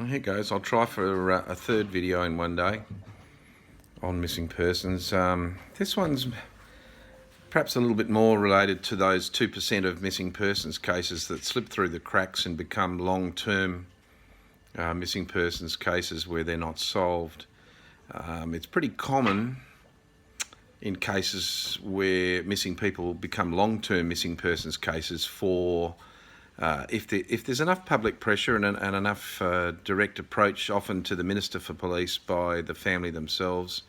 Well, here goes. I'll try for a third video in one day on missing persons. This one's perhaps a little bit more related to those 2% of missing persons cases that slip through the cracks and become long-term missing persons cases where they're not solved. It's pretty common in cases where missing people become long-term missing persons cases for if there's enough public pressure and enough direct approach, often to the Minister for Police by the family themselves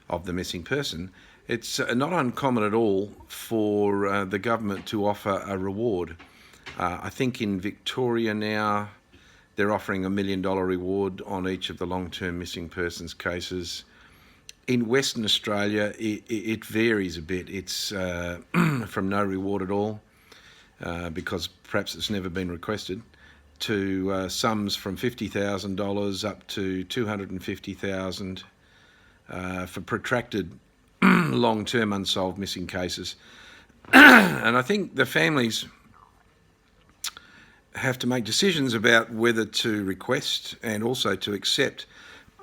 of the missing person, it's not uncommon at all for the government to offer a reward. I think in Victoria now they're offering $1 million reward on each of the long-term missing persons cases. In Western Australia, it varies a bit. It's from no reward at all, because perhaps it's never been requested, to sums from $50,000 up to $250,000 for protracted long-term unsolved missing cases. And I think the families have to make decisions about whether to request and also to accept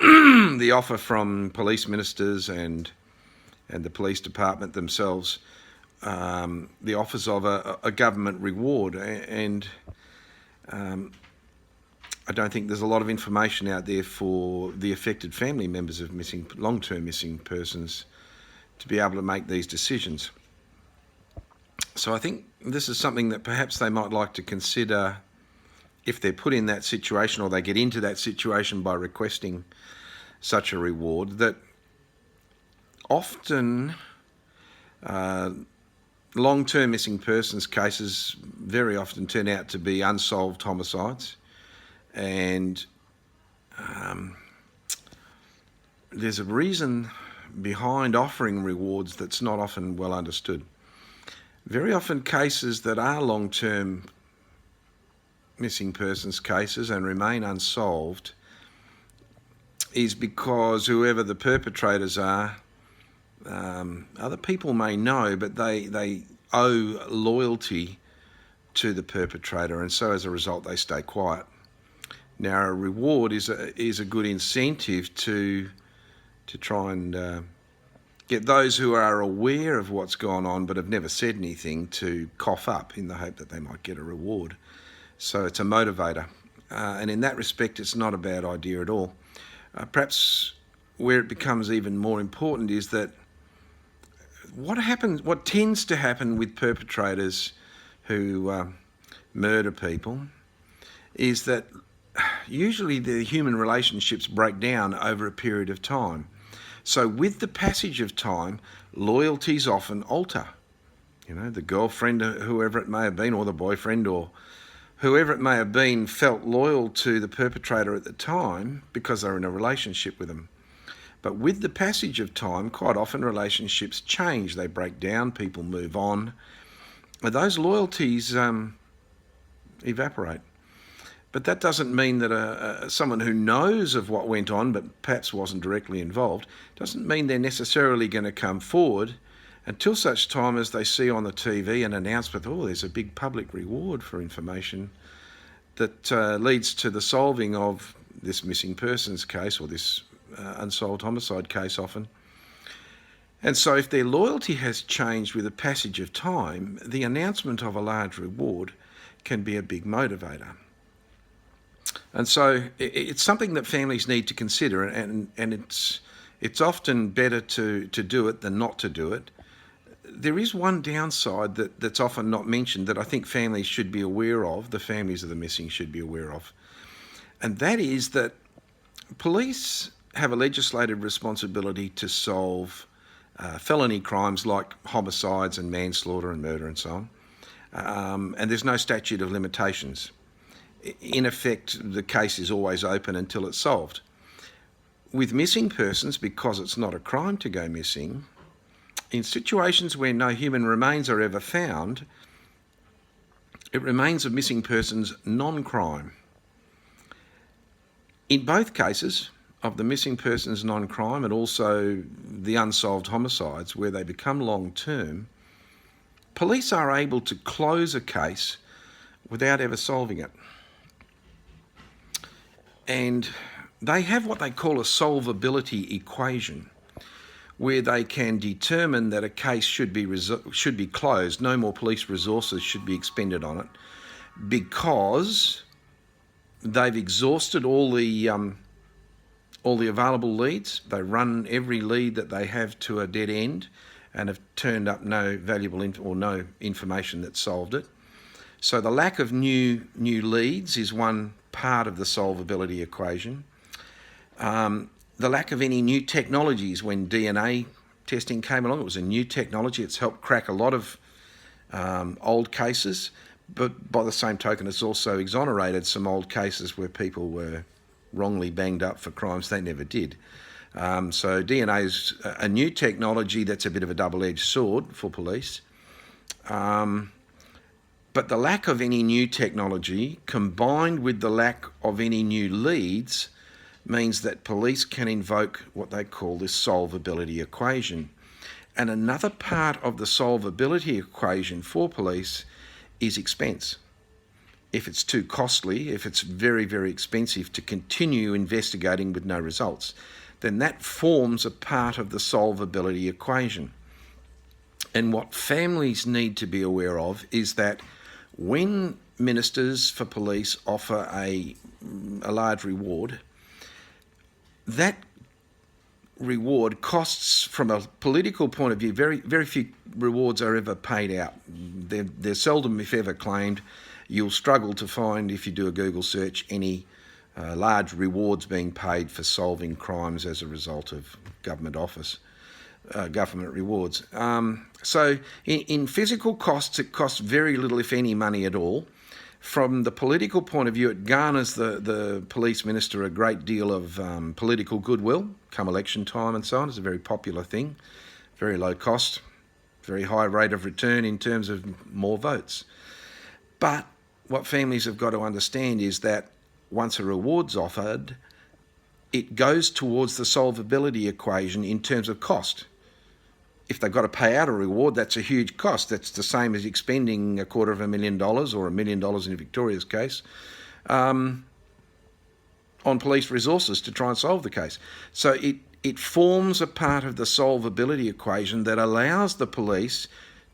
the offer from police ministers and the police department themselves, the offers of a government reward. And I don't think there's a lot of information out there for the affected family members of long-term missing persons to be able to make these decisions. So I think this is something that perhaps they might like to consider if they're put in that situation, or they get into that situation by requesting such a reward, that often long-term missing persons cases very often turn out to be unsolved homicides, and there's a reason behind offering rewards that's not often well understood. Very often cases that are long-term missing persons cases and remain unsolved is because whoever the perpetrators are, other people may know, but they owe loyalty to the perpetrator, and so as a result they stay quiet. Now, a reward is a good incentive to try and get those who are aware of what's gone on but have never said anything to cough up in the hope that they might get a reward. So it's a motivator, and in that respect it's not a bad idea at all. Perhaps where it becomes even more important is that what tends to happen with perpetrators who murder people is that usually the human relationships break down over a period of time. So with the passage of time, loyalties often alter. You know, the girlfriend, whoever it may have been, or the boyfriend, or whoever it may have been, felt loyal to the perpetrator at the time because they were in a relationship with them. But with the passage of time, quite often relationships change. They break down, people move on. Those loyalties evaporate. But that doesn't mean that someone who knows of what went on but perhaps wasn't directly involved, doesn't mean they're necessarily going to come forward until such time as they see on the TV an announcement, oh, there's a big public reward for information that leads to the solving of this missing persons case, or this unsolved homicide case often. And so if their loyalty has changed with the passage of time, the announcement of a large reward can be a big motivator. And so it's something that families need to consider, and it's often better to do it than not to do it. There is one downside that's often not mentioned that I think families should be aware of, the families of the missing should be aware of, and that is that police have a legislated responsibility to solve felony crimes like homicides and manslaughter and murder and so on, and there's no statute of limitations. In effect, the case is always open until it's solved. With missing persons, because it's not a crime to go missing, in situations where no human remains are ever found, it remains a missing person's non-crime. In both cases of the missing person's non-crime and also the unsolved homicides where they become long-term, police are able to close a case without ever solving it. and they have what they call a solvability equation, where they can determine that a case should be closed. No more police resources should be expended on it because they've exhausted all the available leads. They run every lead that they have to a dead end and have turned up no valuable no information that solved it. So the lack of new leads is one part of the solvability equation. The lack of any new technologies. When DNA testing came along, it was a new technology. It's helped crack a lot of old cases, but by the same token, it's also exonerated some old cases where people were wrongly banged up for crimes they never did. So DNA is a new technology that's a bit of a double-edged sword for police. But the lack of any new technology, combined with the lack of any new leads, means that police can invoke what they call this solvability equation. And another part of the solvability equation for police is expense. If it's too costly, if it's very, very expensive to continue investigating with no results, then that forms a part of the solvability equation. And what families need to be aware of is that when ministers for police offer a large reward, that reward costs, from a political point of view, very, very few rewards are ever paid out. They're seldom, if ever, claimed. You'll struggle to find, if you do a Google search, any large rewards being paid for solving crimes as a result of government rewards. So in physical costs, it costs very little, if any, money at all. From the political point of view, it garners the police minister a great deal of political goodwill come election time and so on. It's a very popular thing, very low cost, very high rate of return in terms of more votes. But what families have got to understand is that once a reward's offered, it goes towards the solvability equation in terms of cost. If they've got to pay out a reward, that's a huge cost. That's the same as expending $250,000 or $1 million in Victoria's case on police resources to try and solve the case. So it forms a part of the solvability equation that allows the police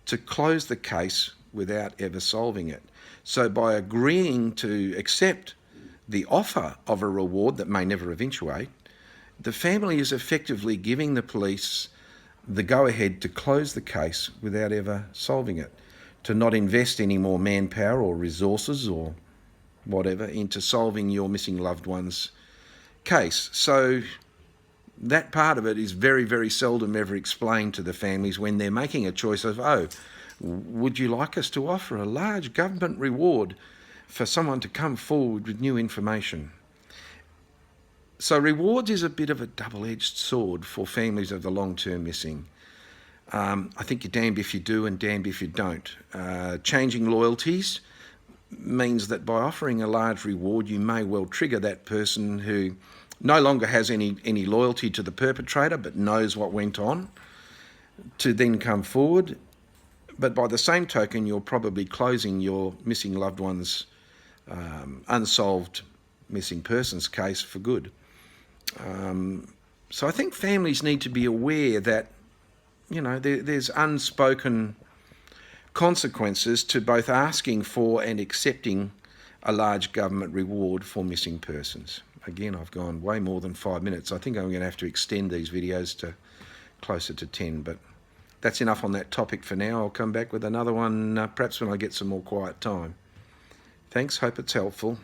to close the case without ever solving it. So by agreeing to accept the offer of a reward that may never eventuate, the family is effectively giving the police the go-ahead to close the case without ever solving it, to not invest any more manpower or resources or whatever into solving your missing loved one's case. So that part of it is very, very seldom ever explained to the families when they're making a choice of, oh, would you like us to offer a large government reward for someone to come forward with new information? So rewards is a bit of a double-edged sword for families of the long-term missing. I think you're damned if you do and damned if you don't. Changing loyalties means that by offering a large reward, you may well trigger that person who no longer has any loyalty to the perpetrator but knows what went on to then come forward. But by the same token, you're probably closing your missing loved one's unsolved missing persons case for good. So I think families need to be aware that, you know, there's unspoken consequences to both asking for and accepting a large government reward for missing persons. Again, I've gone way more than 5 minutes. I think I'm going to have to extend these videos to closer to 10, but that's enough on that topic for now. I'll come back with another one perhaps when I get some more quiet time. Thanks, hope it's helpful.